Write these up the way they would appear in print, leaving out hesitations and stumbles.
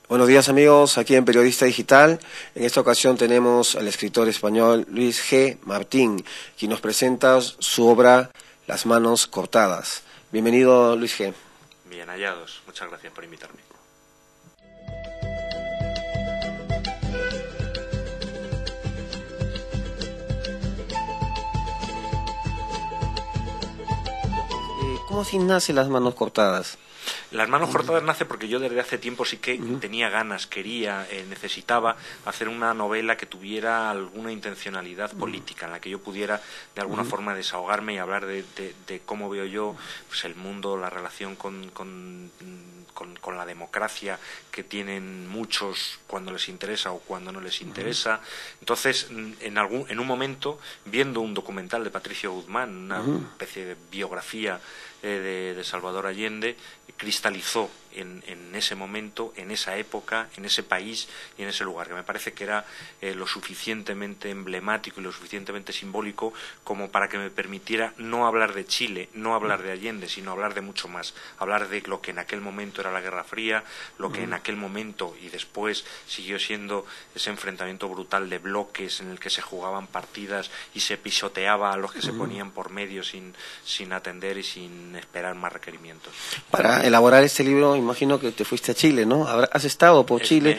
Buenos días amigos, aquí en Periodista Digital. En esta ocasión tenemos al escritor español Luis G. Martín, quien nos presenta su obra Las manos cortadas. Bienvenido, Luis G. Bien hallados, muchas gracias por invitarme. ¿Cómo así nace Las manos cortadas? Las manos cortadas nace porque yo desde hace tiempo sí que tenía ganas, quería, necesitaba hacer una novela que tuviera alguna intencionalidad política, en la que yo pudiera de alguna forma desahogarme y hablar de cómo veo yo pues, el mundo, la relación con la democracia que tienen muchos cuando les interesa o cuando no les interesa. Entonces, en un momento, viendo un documental de Patricio Guzmán, una especie de biografía de Salvador Allende, cristalizó en ese momento, en esa época, en ese país y en ese lugar, que me parece que era lo suficientemente emblemático y lo suficientemente simbólico como para que me permitiera no hablar de Chile, no hablar de Allende, sino hablar de mucho más, hablar de lo que en aquel momento era la Guerra Fría, lo que en aquel momento y después siguió siendo ese enfrentamiento brutal de bloques en el que se jugaban partidas y se pisoteaba a los que se ponían por medio sin atender y sin esperar más requerimientes. Para elaborar este libro, imagino que te fuiste a Chile, ¿no? Has estado por Chile,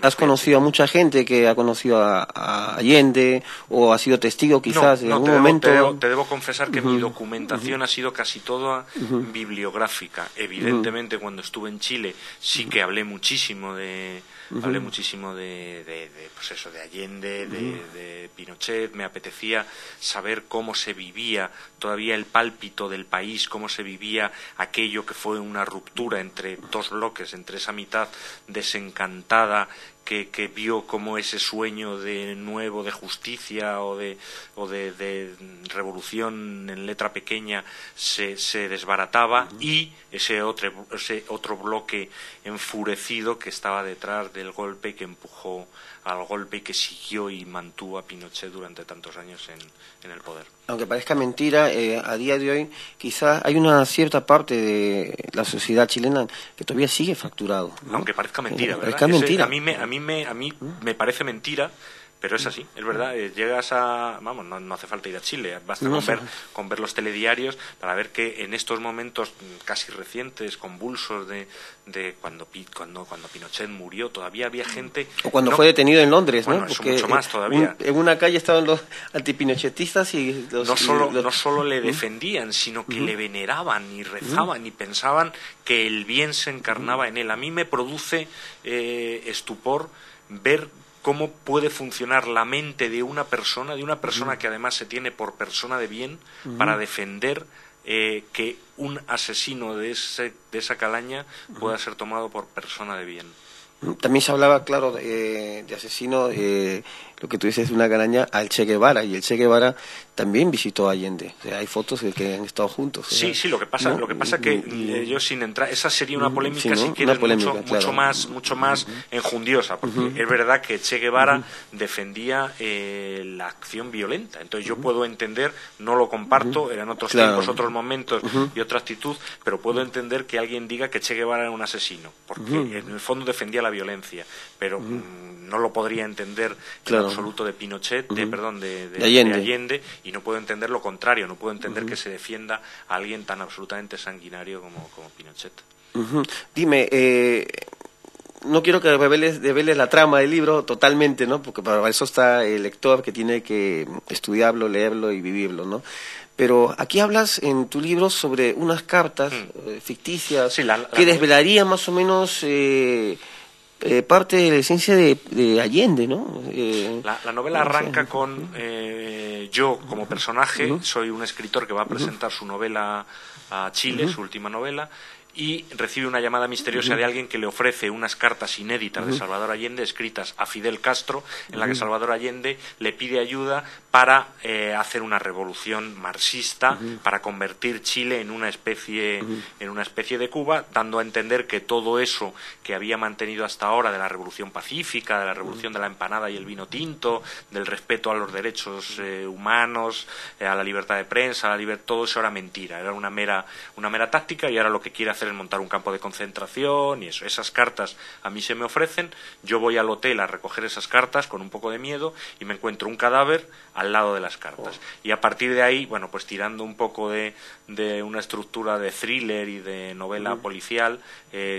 has conocido a mucha gente que ha conocido a Allende o ha sido testigo quizás en algún momento. Te debo confesar que mi documentación ha sido casi toda bibliográfica. Evidentemente, cuando estuve en Chile sí que hablé muchísimo de pues eso, de Allende, de Pinochet. Me apetecía saber cómo se vivía todavía el pálpito del país, cómo se vivía aquello que fue una ruptura entre dos bloques, entre esa mitad desencantada que vio como ese sueño de nuevo de justicia o de revolución en letra pequeña se desbarataba y ese otro bloque enfurecido que estaba detrás del golpe y que empujó al golpe y que siguió y mantuvo a Pinochet durante tantos años en el poder. Aunque parezca mentira, a día de hoy quizás hay una cierta parte de la sociedad chilena que todavía sigue fracturado, ¿no? Aunque parezca mentira, ¿verdad? Parezca mentira. A mí me parece mentira, pero es así, es verdad. Llegas vamos, no hace falta ir a Chile, basta con ver los telediarios para ver que en estos momentos casi recientes, convulsos de cuando Pinochet murió, todavía había gente. O cuando fue detenido en Londres, bueno, ¿no? Porque mucho más todavía. En una calle estaban los antipinochetistas y no solo le defendían, sino que le veneraban y rezaban y pensaban que el bien se encarnaba en él. A mí me produce estupor ver cómo puede funcionar la mente de una persona que además se tiene por persona de bien, para defender que un asesino de esa calaña pueda ser tomado por persona de bien. También se hablaba, claro, de asesino, lo que tú dices, de una calaña, al Che Guevara, y el Che Guevara también visitó a Allende. O sea, hay fotos de que han estado juntos. Sí, lo que pasa que yo sin entrar, esa sería una polémica, si quieres, mucho más enjundiosa, porque es verdad que Che Guevara defendía la acción violenta. Entonces yo puedo entender, no lo comparto, eran otros tiempos, otros momentos y otra actitud, pero puedo entender que alguien diga que Che Guevara era un asesino, porque en el fondo defendía la violencia, pero no lo podría entender en absoluto de Pinochet, de Allende, y no puedo entender lo contrario, no puedo entender que se defienda a alguien tan absolutamente sanguinario como Pinochet. Dime, no quiero que develes la trama del libro totalmente, ¿no? Porque para eso está el lector que tiene que estudiarlo, leerlo y vivirlo, ¿no? Pero aquí hablas en tu libro sobre unas cartas ficticias que desvelarían más o menos parte de la esencia de Allende, ¿no? La novela arranca con yo como personaje, soy un escritor que va a presentar su novela a Chile, su última novela, y recibe una llamada misteriosa de alguien que le ofrece unas cartas inéditas de Salvador Allende escritas a Fidel Castro, en la que Salvador Allende le pide ayuda para hacer una revolución marxista, para convertir Chile en una especie de Cuba, dando a entender que todo eso que había mantenido hasta ahora de la revolución pacífica, de la revolución de la empanada y el vino tinto, del respeto a los derechos humanos, a la libertad de prensa, todo eso era mentira, era una mera táctica, y ahora lo que quiere hacer es montar un campo de concentración y eso. Esas cartas a mí se me ofrecen, yo voy al hotel a recoger esas cartas con un poco de miedo y me encuentro un cadáver al lado de las cartas. Y a partir de ahí, bueno, pues tirando un poco de una estructura de thriller y de novela policial,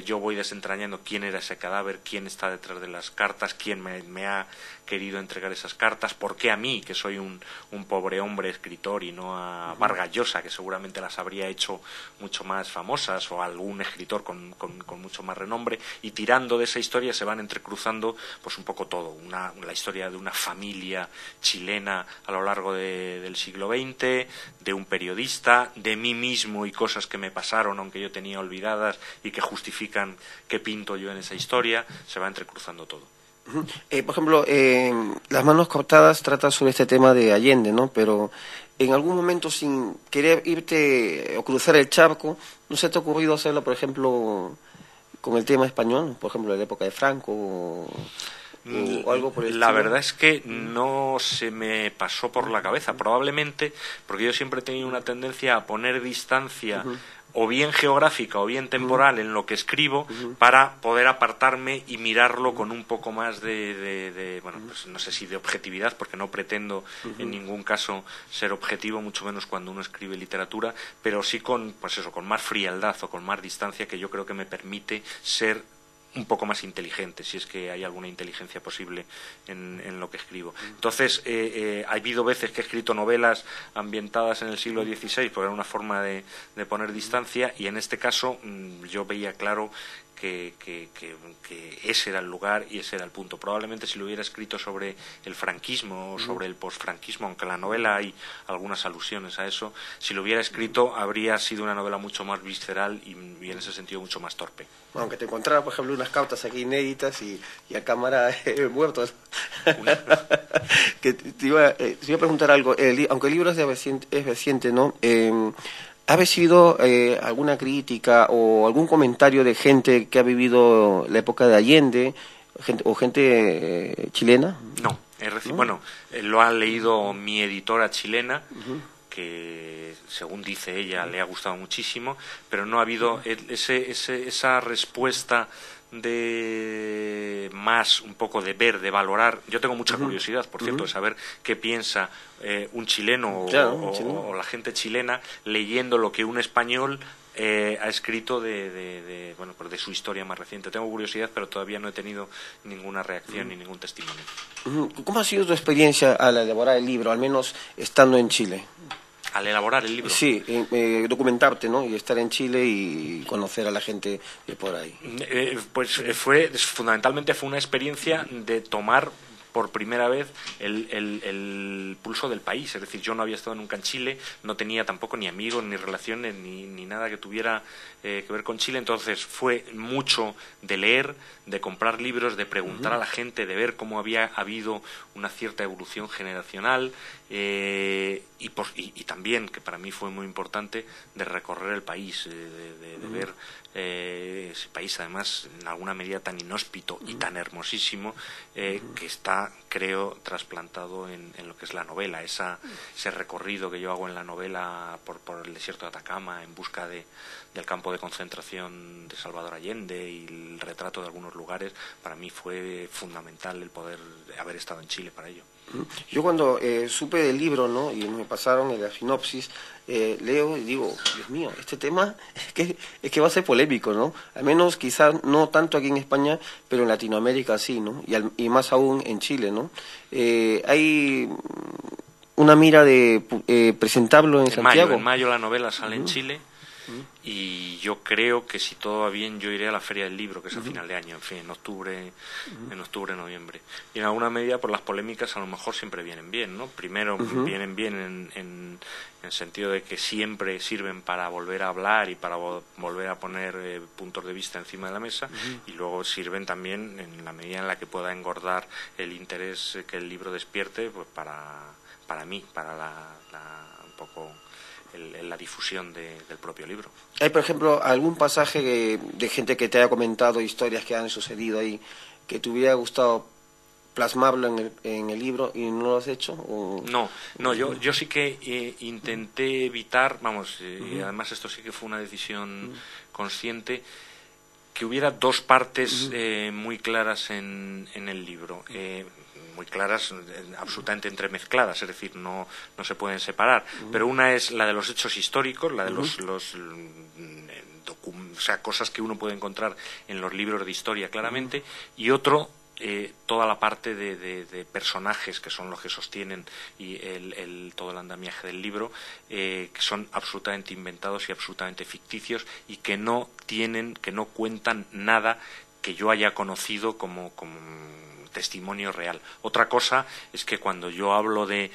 yo voy desentrañando quién era ese cadáver, quién está detrás de las cartas, quién me ha querido entregar esas cartas, por qué a mí, que soy un pobre hombre escritor, y no a Vargas Llosa, que seguramente las habría hecho mucho más famosas, o a algún escritor con mucho más renombre. Y tirando de esa historia se van entrecruzando pues un poco todo, la historia de una familia chilena a lo largo del siglo XX, de un periodista, de mí mismo y cosas que me pasaron aunque yo tenía olvidadas y que justifican qué pinto yo en esa historia. Se va entrecruzando todo. Por ejemplo, Las manos cortadas trata sobre este tema de Allende, ¿no? Pero en algún momento, sin querer irte o cruzar el charco, ¿no se te ha ocurrido hacerlo, por ejemplo, con el tema español? Por ejemplo, de la época de Franco o algo por el La estilo. verdad es que no se me pasó por la cabeza, probablemente porque yo siempre he tenido una tendencia a poner distancia, o bien geográfica o bien temporal, en lo que escribo, para poder apartarme y mirarlo con un poco más bueno, pues no sé si de objetividad, porque no pretendo en ningún caso ser objetivo, mucho menos cuando uno escribe literatura, pero sí con más frialdad o con más distancia, que yo creo que me permite ser un poco más inteligente, si es que hay alguna inteligencia posible en lo que escribo. Entonces, ha habido veces que he escrito novelas ambientadas en el siglo XVI, porque era una forma de poner distancia, y en este caso yo veía claro que ese era el lugar y ese era el punto. Probablemente si lo hubiera escrito sobre el franquismo o sobre el posfranquismo, aunque en la novela hay algunas alusiones a eso, si lo hubiera escrito habría sido una novela mucho más visceral y en ese sentido mucho más torpe. Aunque te encontrara, por ejemplo, unas cartas aquí inéditas y a cámara muertos. Que te iba a preguntar algo. Aunque el libro es reciente, ¿no? ¿Ha recibido alguna crítica o algún comentario de gente que ha vivido la época de Allende, gente chilena? No, bueno, lo ha leído mi editora chilena, que según dice ella le ha gustado muchísimo, pero no ha habido esa respuesta de más, un poco de ver, de valorar. Yo tengo mucha curiosidad, por cierto, de saber qué piensa un chileno o la gente chilena leyendo lo que un español ha escrito de su historia más reciente. Tengo curiosidad, pero todavía no he tenido ninguna reacción ni ningún testimonio. ¿Cómo ha sido tu experiencia al elaborar el libro, al menos estando en Chile? Al elaborar el libro. Sí, documentarte, ¿no? Y estar en Chile y conocer a la gente de por ahí. Fundamentalmente fue una experiencia de tomar por primera vez el pulso del país. Es decir, yo no había estado nunca en Chile, no tenía tampoco ni amigos, ni relaciones, ni nada que tuviera que ver con Chile. Entonces fue mucho de leer, de comprar libros, de preguntar a la gente, de ver cómo había habido una cierta evolución generacional, y también, que para mí fue muy importante, de recorrer el país, de ver ese país, además en alguna medida tan inhóspito y tan hermosísimo, que está, creo, trasplantado en lo que es la novela. Ese recorrido que yo hago en la novela por el desierto de Atacama en busca del campo de concentración de Salvador Allende y el retrato de algunos lugares, para mí fue fundamental el poder haber estado en Chile para ello. Yo cuando supe del libro, ¿no? Y me pasaron en la sinopsis, leo y digo, Dios mío, este tema es que va a ser polémico, ¿no? Al menos quizás no tanto aquí en España, pero en Latinoamérica sí, ¿no? Y más aún en Chile, ¿no? Hay una mira de presentarlo en Santiago. En mayo la novela sale en Chile. Y yo creo que si todo va bien yo iré a la Feria del Libro, que es a final de año, en fin, en octubre, noviembre. Y en alguna medida, por las polémicas a lo mejor siempre vienen bien, ¿no? Primero vienen bien en el sentido de que siempre sirven para volver a hablar y para volver a poner puntos de vista encima de la mesa, y luego sirven también en la medida en la que pueda engordar el interés que el libro despierte, pues para mí, para un poco la difusión del propio libro. ¿Hay, por ejemplo, algún pasaje de gente que te haya comentado historias que han sucedido ahí, que te hubiera gustado plasmarlo en el libro y no lo has hecho? ¿O? No, yo sí que intenté evitar, y además esto sí que fue una decisión consciente que hubiera dos partes muy claras en el libro. Muy claras, absolutamente entremezcladas, es decir, no se pueden separar. Pero una es la de los hechos históricos, la de o sea, cosas que uno puede encontrar en los libros de historia claramente, y otro, toda la parte de personajes que son los que sostienen todo el andamiaje del libro, que son absolutamente inventados y absolutamente ficticios y que no cuentan nada que yo haya conocido como testimonio real. Otra cosa es que cuando yo hablo de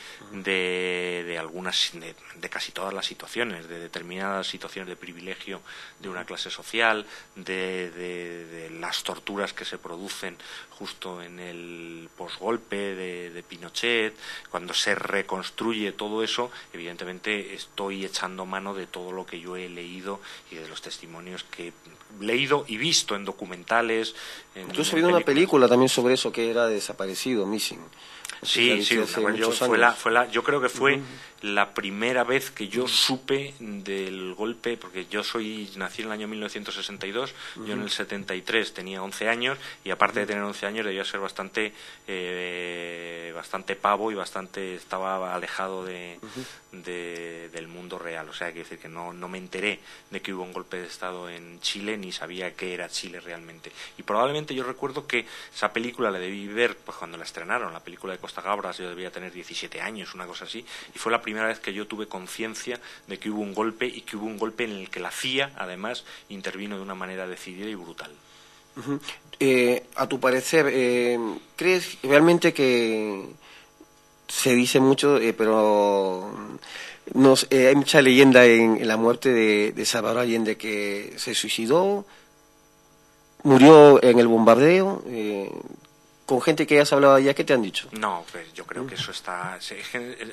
algunas, de casi todas las situaciones, de determinadas situaciones de privilegio de una clase social, de las torturas que se producen justo en el posgolpe de Pinochet, cuando se reconstruye todo eso, evidentemente estoy echando mano de todo lo que yo he leído y de los testimonios que he leído y visto en documentales. Incluso ha habido una película también sobre eso que era Desaparecido, Missing. Sí, yo creo que fue la primera vez que yo supe del golpe, porque yo nací en el año 1962, yo en el 73 tenía 11 años, y aparte de tener 11 años debía ser bastante pavo y estaba alejado del mundo real. O sea, quiero decir que no me enteré de que hubo un golpe de Estado en Chile, ni sabía qué era Chile realmente. Y probablemente yo recuerdo que esa película la debí ver pues cuando la estrenaron, la película de Costa Gabras. Yo debía tener 17 años, una cosa así, y fue la primera vez que yo tuve conciencia de que hubo un golpe, y que hubo un golpe en el que la CIA, además, intervino de una manera decidida y brutal. A tu parecer, ¿crees realmente que se dice mucho, pero hay mucha leyenda en la muerte de Salvador Allende, que se suicidó, murió en el bombardeo? Con gente que has hablado ya, ¿qué te han dicho? No, pues yo creo que eso está...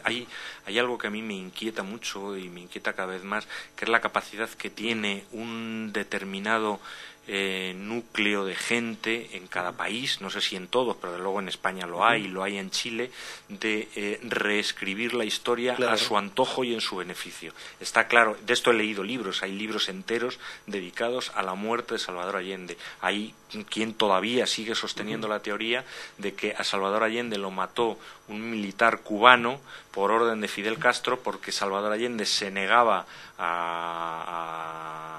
Hay algo que a mí me inquieta mucho y me inquieta cada vez más, que es la capacidad que tiene un determinado núcleo de gente en cada país, no sé si en todos, pero desde luego en España lo hay en Chile, de reescribir la historia a su antojo y en su beneficio. Está claro, de esto he leído libros, hay libros enteros dedicados a la muerte de Salvador Allende. Hay quien todavía sigue sosteniendo la teoría de que a Salvador Allende lo mató un militar cubano por orden de Fidel Castro, porque Salvador Allende se negaba a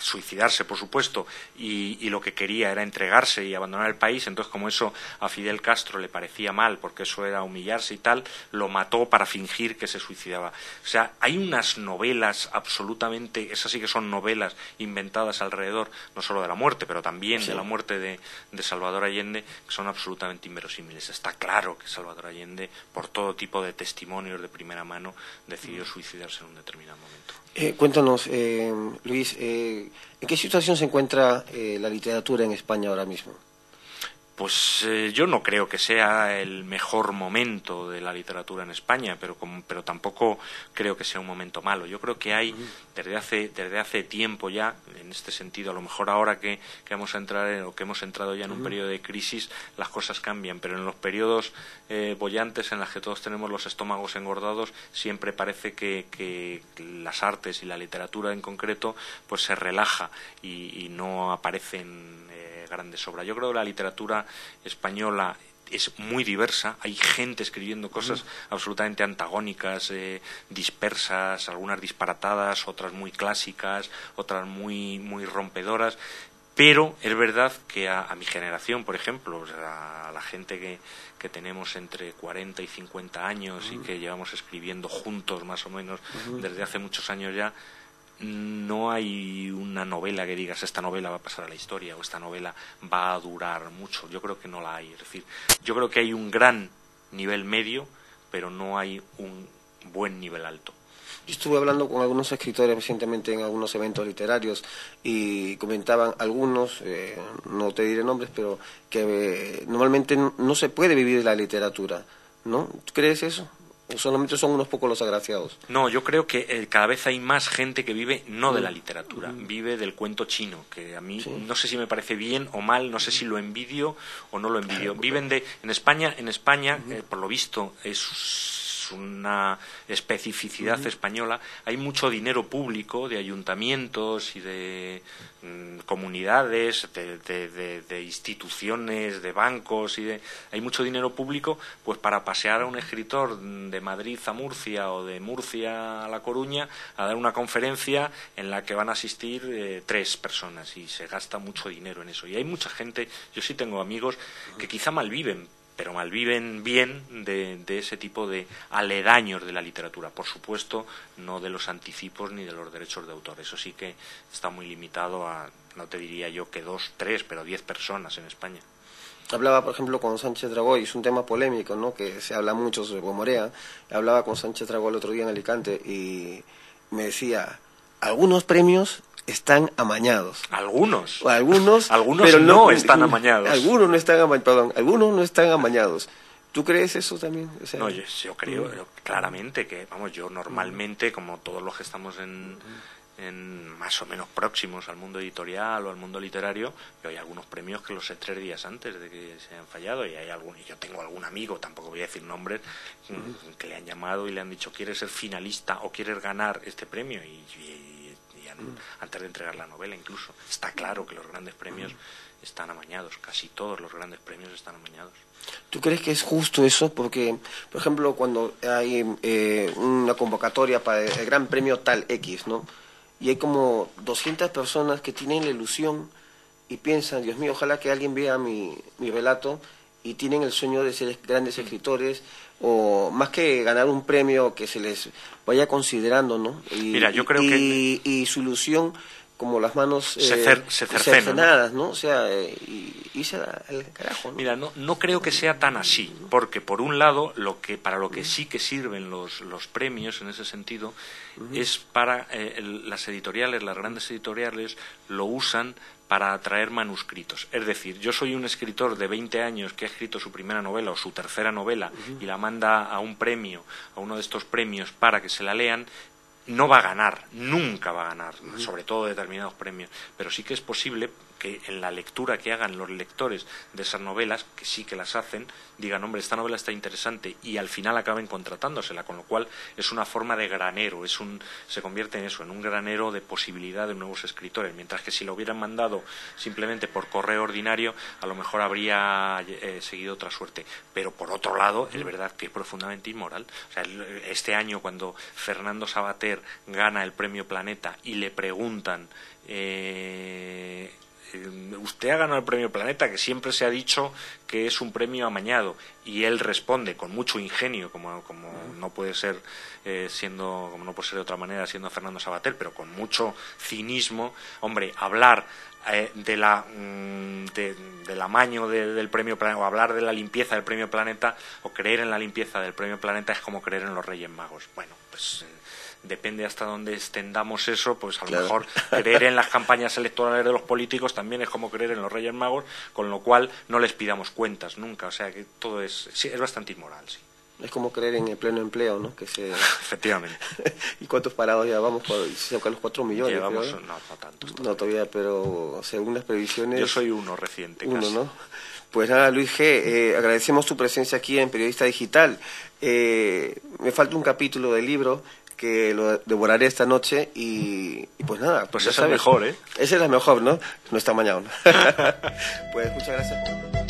suicidarse, por supuesto, y lo que quería era entregarse y abandonar el país. Entonces, como eso a Fidel Castro le parecía mal, porque eso era humillarse y tal, lo mató para fingir que se suicidaba. O sea, hay unas novelas absolutamente, esas sí que son novelas inventadas alrededor, no solo de la muerte, pero también de la muerte de Salvador Allende, que son absolutamente inverosímiles. Está claro que Salvador Allende, por todo tipo de testimonios de primera mano, decidió suicidarse en un determinado momento. Cuéntanos, Luis, ¿en qué situación se encuentra la literatura en España ahora mismo? Pues yo no creo que sea el mejor momento de la literatura en España, pero tampoco creo que sea un momento malo. Yo creo que hay, desde hace tiempo ya, en este sentido, a lo mejor ahora que vamos a entrar o que hemos entrado ya en un periodo de crisis, las cosas cambian, pero en los periodos bollantes en los que todos tenemos los estómagos engordados, siempre parece que las artes y la literatura en concreto pues se relaja y no aparecen grandes obras. Yo creo que la literatura española es muy diversa, hay gente escribiendo cosas absolutamente antagónicas, dispersas, algunas disparatadas, otras muy clásicas, otras muy rompedoras, pero es verdad que a mi generación, por ejemplo, a la gente que tenemos entre 40 y 50 años y que llevamos escribiendo juntos más o menos desde hace muchos años ya, no hay una novela que digas esta novela va a pasar a la historia o esta novela va a durar mucho. Yo creo que no la hay. Es decir, yo creo que hay un gran nivel medio, pero no hay un buen nivel alto. Yo estuve hablando con algunos escritores recientemente en algunos eventos literarios y comentaban algunos, no te diré nombres, pero que normalmente no se puede vivir de la literatura, ¿no? ¿Crees eso? ¿O solamente son unos pocos los agraciados? No, yo creo que cada vez hay más gente que vive no de la literatura, vive del cuento chino, que a mí no sé si me parece bien o mal, no sé si lo envidio o no lo envidio. Viven en España, por lo visto, es es una especificidad española, hay mucho dinero público de ayuntamientos y de comunidades, de instituciones, de bancos, hay mucho dinero público pues para pasear a un escritor de Madrid a Murcia o de Murcia a La Coruña a dar una conferencia en la que van a asistir 3 personas, y se gasta mucho dinero en eso. Y hay mucha gente, yo sí tengo amigos que quizá malviven, pero malviven bien de ese tipo de aledaños de la literatura. Por supuesto, no de los anticipos ni de los derechos de autor. Eso sí que está muy limitado a, no te diría yo que 2, 3, pero 10 personas en España. Hablaba, por ejemplo, con Sánchez Dragó, y es un tema polémico, ¿no?, que se habla mucho sobre Morea. Hablaba con Sánchez Dragó el otro día en Alicante y me decía, algunos premios están amañados. Algunos pero no están amañados. Algunos no están amañados. ¿Tú crees eso también? O sea, no, yo creo claramente que, vamos, yo normalmente, como todos los que estamos en más o menos próximos al mundo editorial o al mundo literario, yo hay algunos premios que los sé 3 días antes de que se han fallado, y yo tengo algún amigo, tampoco voy a decir nombres, que le han llamado y le han dicho, ¿quieres ser finalista o quieres ganar este premio? Y antes de entregar la novela incluso. Está claro que los grandes premios están amañados, casi todos los grandes premios están amañados. ¿Tú crees que es justo eso? Porque, por ejemplo, cuando hay una convocatoria para el Gran Premio tal X, ¿no?, y hay como 200 personas que tienen la ilusión y piensan, Dios mío, ojalá que alguien vea mi relato, y tienen el sueño de ser grandes escritores, o más que ganar un premio, que se les vaya considerando, ¿no? Mira, yo creo y su ilusión, como las manos se cercenadas, ¿no? O sea, y se da al carajo, ¿no? Mira, no creo que sea tan así, porque por un lado, para lo que sí que sirven los premios en ese sentido, es para las editoriales, las grandes editoriales lo usan para atraer manuscritos. Es decir, yo soy un escritor de 20 años que ha escrito su primera novela o su tercera novela y la manda a un premio, a uno de estos premios, para que se la lean. No va a ganar, nunca va a ganar, sobre todo determinados premios, pero sí que es posible que en la lectura que hagan los lectores de esas novelas, que sí que las hacen, digan, hombre, esta novela está interesante, y al final acaben contratándosela, con lo cual es una forma de granero, se convierte en eso, en un granero de posibilidad de nuevos escritores, mientras que si lo hubieran mandado simplemente por correo ordinario, a lo mejor habría seguido otra suerte. Pero por otro lado, es verdad que es profundamente inmoral. O sea, este año, cuando Fernando Savater gana el Premio Planeta y le preguntan, usted ha ganado el Premio Planeta, que siempre se ha dicho que es un premio amañado, y él responde con mucho ingenio, como no puede ser como no puede ser de otra manera siendo Fernando Savater, pero con mucho cinismo. Hombre, hablar del amaño del Premio Planeta, o hablar de la limpieza del Premio Planeta, o creer en la limpieza del Premio Planeta, es como creer en los Reyes Magos. Bueno, pues depende hasta dónde extendamos eso, pues a lo mejor creer en las campañas electorales de los políticos también es como creer en los Reyes Magos, con lo cual no les pidamos cuentas nunca. O sea que todo es bastante inmoral, sí. Es como creer en el pleno empleo, ¿no? Efectivamente. ¿Y cuántos parados ya vamos? Cerca de los 4 millones. Llevamos, no tantos. No, todavía, pero según las previsiones... Yo soy uno reciente, casi. ¿No? Pues nada, Luis G., agradecemos tu presencia aquí en Periodista Digital. Me falta un capítulo del libro que lo devoraré esta noche, y pues nada. Pues esa es mejor, ¿eh? Esa es la mejor, ¿no? No está mañana. Pues muchas gracias.